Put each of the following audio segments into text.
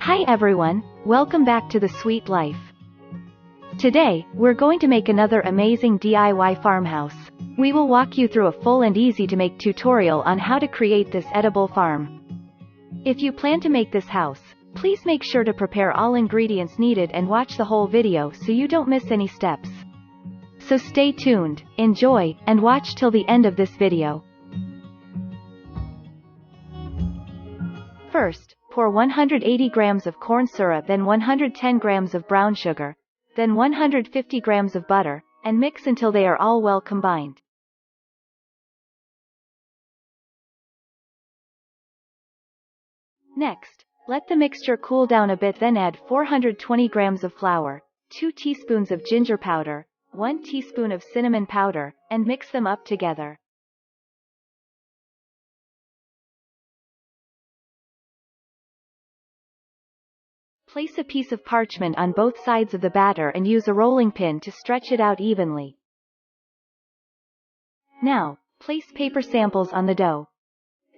Hi everyone, welcome back to The Sweet Life. Today, we're going to make another amazing DIY farmhouse. We will walk you through a full and easy to make tutorial on how to create this edible farm. If you plan to make this house, please make sure to prepare all ingredients needed and watch the whole video so you don't miss any steps. So stay tuned, enjoy, and watch till the end of this video. First, pour 180 grams of corn syrup, then 110 grams of brown sugar, then 150 grams of butter, and mix until they are all well combined. Next, let the mixture cool down a bit, then add 420 grams of flour, 2 teaspoons of ginger powder, 1 teaspoon of cinnamon powder, and mix them up together. Place a piece of parchment on both sides of the batter and use a rolling pin to stretch it out evenly. Now, place paper samples on the dough.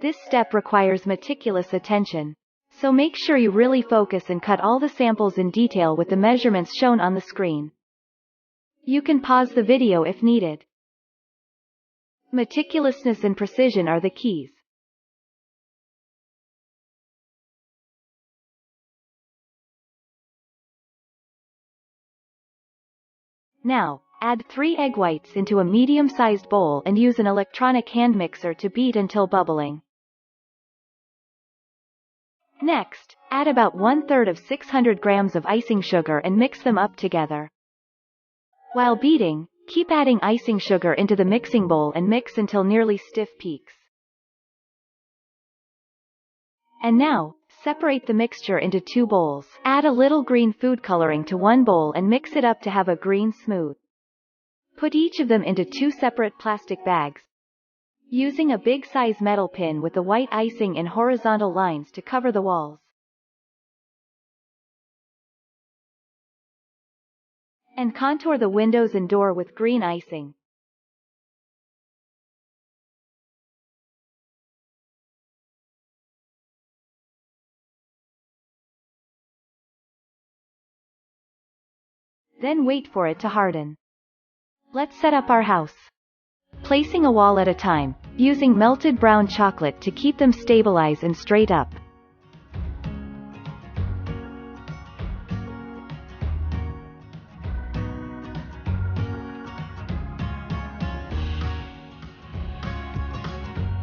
This step requires meticulous attention, so make sure you really focus and cut all the samples in detail with the measurements shown on the screen. You can pause the video if needed. Meticulousness and precision are the keys. Now, add 3 egg whites into a medium-sized bowl and use an electronic hand mixer to beat until bubbling. Next, add about 1/3 of 600 grams of icing sugar and mix them up together. While beating, keep adding icing sugar into the mixing bowl and mix until nearly stiff peaks. And now, separate the mixture into 2 bowls. Add a little green food coloring to one bowl and mix it up to have a green smooth. Put each of them into 2 separate plastic bags, using a big size metal pin with the white icing in horizontal lines to cover the walls. And contour the windows and door with green icing. Then wait for it to harden. Let's set up our house. Placing a wall at a time, using melted brown chocolate to keep them stabilized and straight up.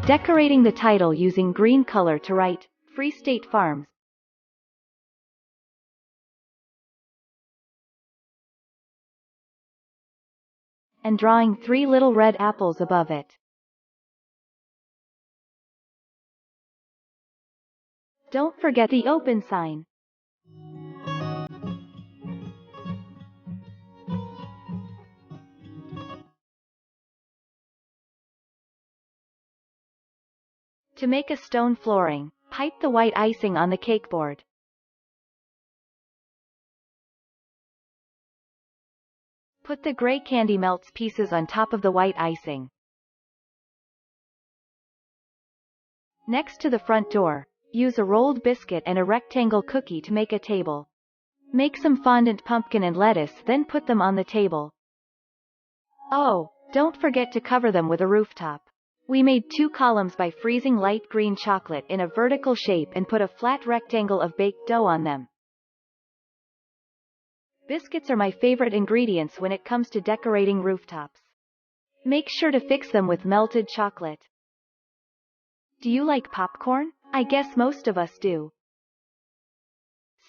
Decorating the title using green color to write, Free State Farms. And drawing 3 little red apples above it. Don't forget the open sign. To make a stone flooring, pipe the white icing on the cake board. Put the gray candy melts pieces on top of the white icing. Next to the front door, use a rolled biscuit and a rectangle cookie to make a table. Make some fondant pumpkin and lettuce, then put them on the table. Oh, don't forget to cover them with a rooftop. We made 2 columns by freezing light green chocolate in a vertical shape and put a flat rectangle of baked dough on them. Biscuits are my favorite ingredients when it comes to decorating rooftops. Make sure to fix them with melted chocolate. Do you like popcorn? I guess most of us do.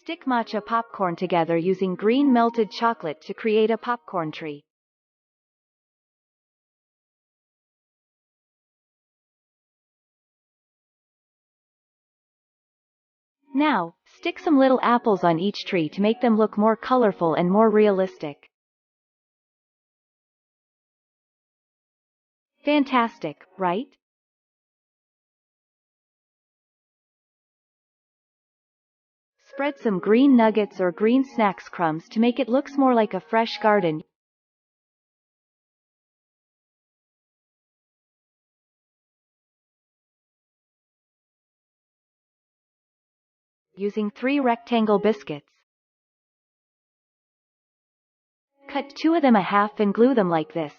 Stick matcha popcorn together using green melted chocolate to create a popcorn tree. Now, stick some little apples on each tree to make them look more colorful and more realistic. Fantastic, right? Spread some green nuggets or green snacks crumbs to make it look more like a fresh garden. using 3 rectangle biscuits. Cut 2 of them a half and glue them like this.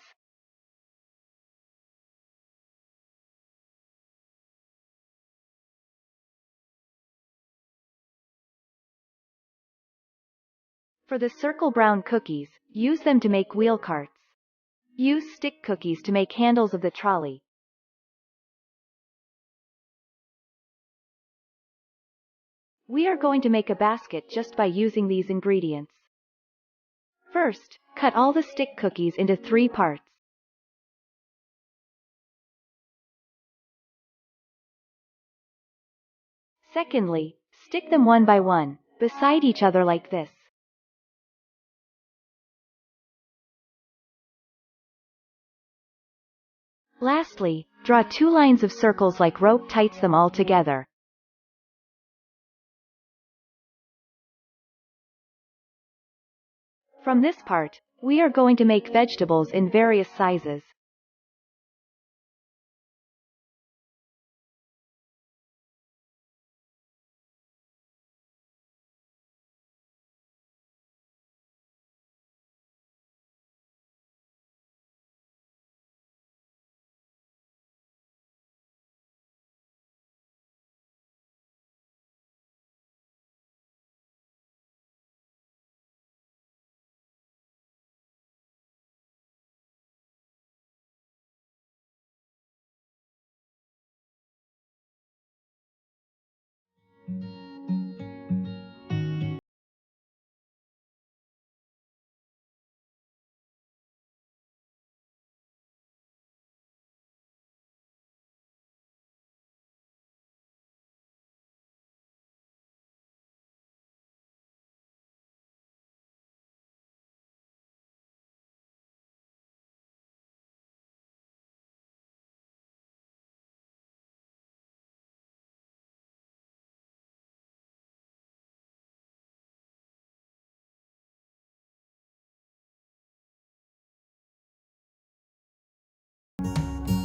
For the circle brown cookies, use them to make wheel carts. Use stick cookies to make handles of the trolley. We are going to make a basket just by using these ingredients. First, cut all the stick cookies into 3 parts. Secondly, stick them one by one, beside each other like this. Lastly, draw 2 lines of circles like rope tights them all together. From this part, we are going to make vegetables in various sizes.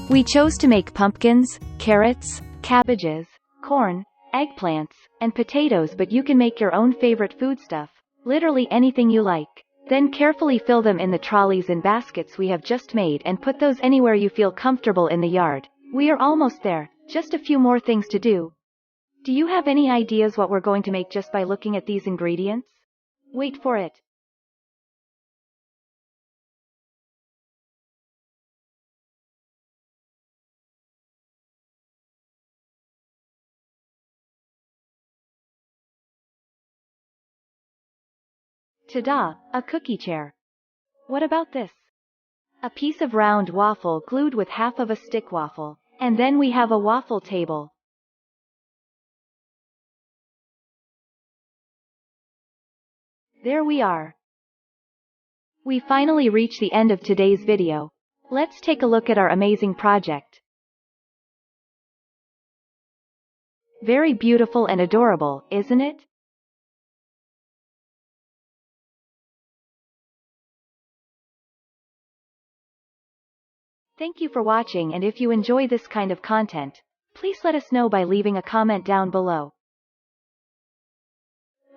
We chose to make pumpkins, carrots, cabbages, corn, eggplants, and potatoes, but you can make your own favorite foodstuff, literally anything you like. Then carefully fill them in the trolleys and baskets we have just made and put those anywhere you feel comfortable in the yard. We are almost there, just a few more things to do. Do you have any ideas what we're going to make just by looking at these ingredients? Wait for it. Ta-da, a cookie chair. What about this? A piece of round waffle glued with half of a stick waffle. And then we have a waffle table. There we are. We finally reached the end of today's video. Let's take a look at our amazing project. Very beautiful and adorable, isn't it? Thank you for watching, and if you enjoy this kind of content, please let us know by leaving a comment down below.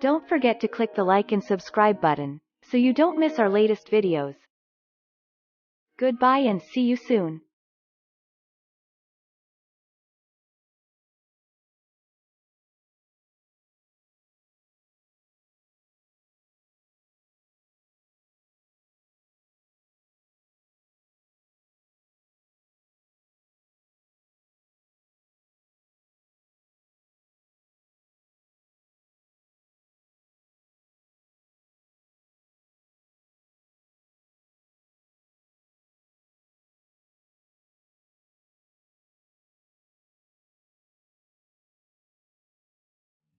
Don't forget to click the like and subscribe button, so you don't miss our latest videos. Goodbye and see you soon.